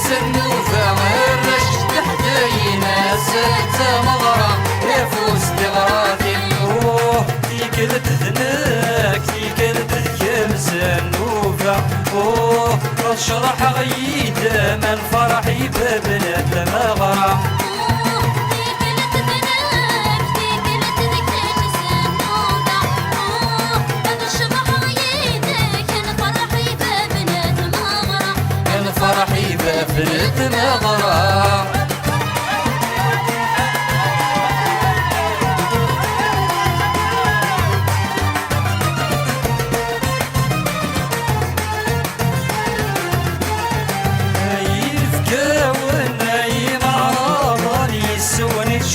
سنوفة الرش تحتينا ستة مغرى يفوز بغراتي اوه تيكلت ذنك تيكلت ذكم سنوفة اوه اشرح غيد من فرحي ببنات المغرى فرحي ببنت مغرى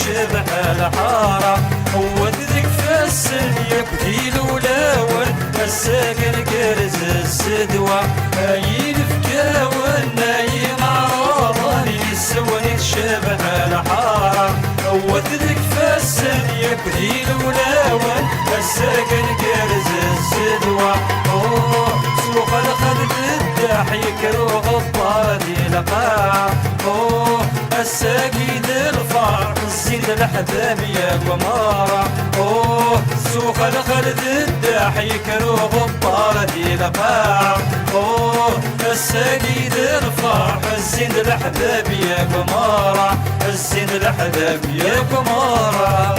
شبح الحارة هو ذيك فسن يبدي الأولون الساقن كرز السدوة هايين فكاون نايم عراضاني يسوني شبح الحارة هو ذيك فسن يبدي الأولون الساقن كرز السدوة اوه سوق الخلق الدحيك وغبار دي القاع اوه الساقي الفرح الزين الحباب يا قمارة اوه سوق الخلد الدحيك وغبار دي القاع اوه الساقي الفرح الزين الحباب يا قمارة الزين الحباب يا قمارة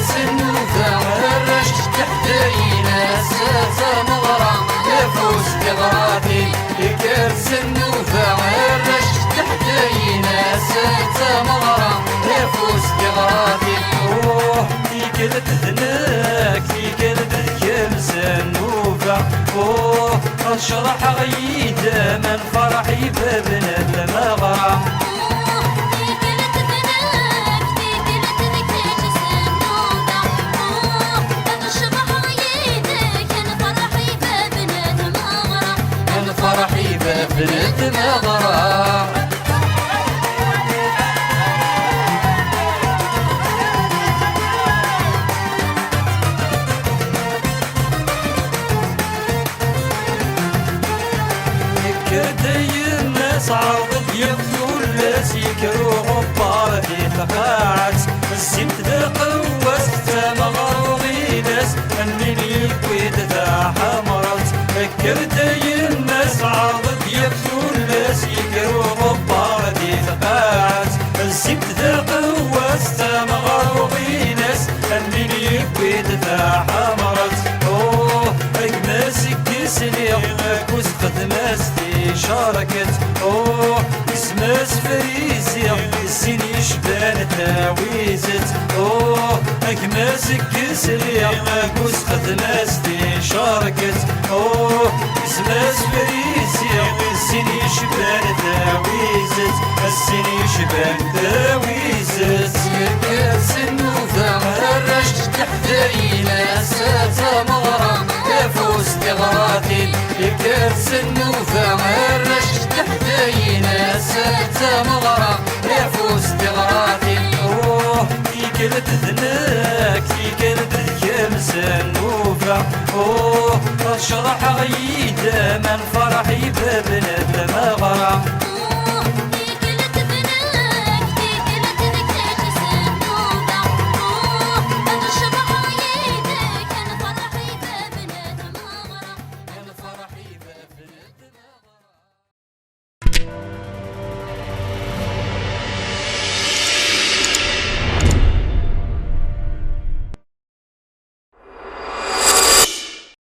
سنوفة الرش تحتينا ستة مغرى يفوز بغراتي يكر سنوفة الرش تحتينا ستة مغرى يفوز بغراتي اوه تيكلت ذنك تيكلت ذكم سنوفة اوه اشرح غيد من فرحي ببنات المغرى فرحي ببنت مغرى كردي الناس عرض يبدو الناس يكروا غبار دي تقاعد السمت ذا قوس تمغروغي ناس من يكويد ذا حمرت كردي الناس عرض يبدو الناس يكروا غبار دي تقاعد السمت ذا قوس تمغروغي ناس من يكويد ذا حمرت اوه اجماسك سليغ كوس خدماستي شاركت اوه اسماس فريزي السين يشبان تاويزت اوه اكماسك سليغ كوس خدماستي شاركت اوه اسماس فريزي السين يشبان تاويزت السين يشبان تاويزت سنوفة الرش تحتينا ستة مغرى يفوز بغراتي يكر سنوفة الرش تحتينا ستة مغرى يفوز بغراتي اوه تيكلت ذنك تيكلت ذكم سنوفة اوه اشرح غيد من فرحي ببنات المغرى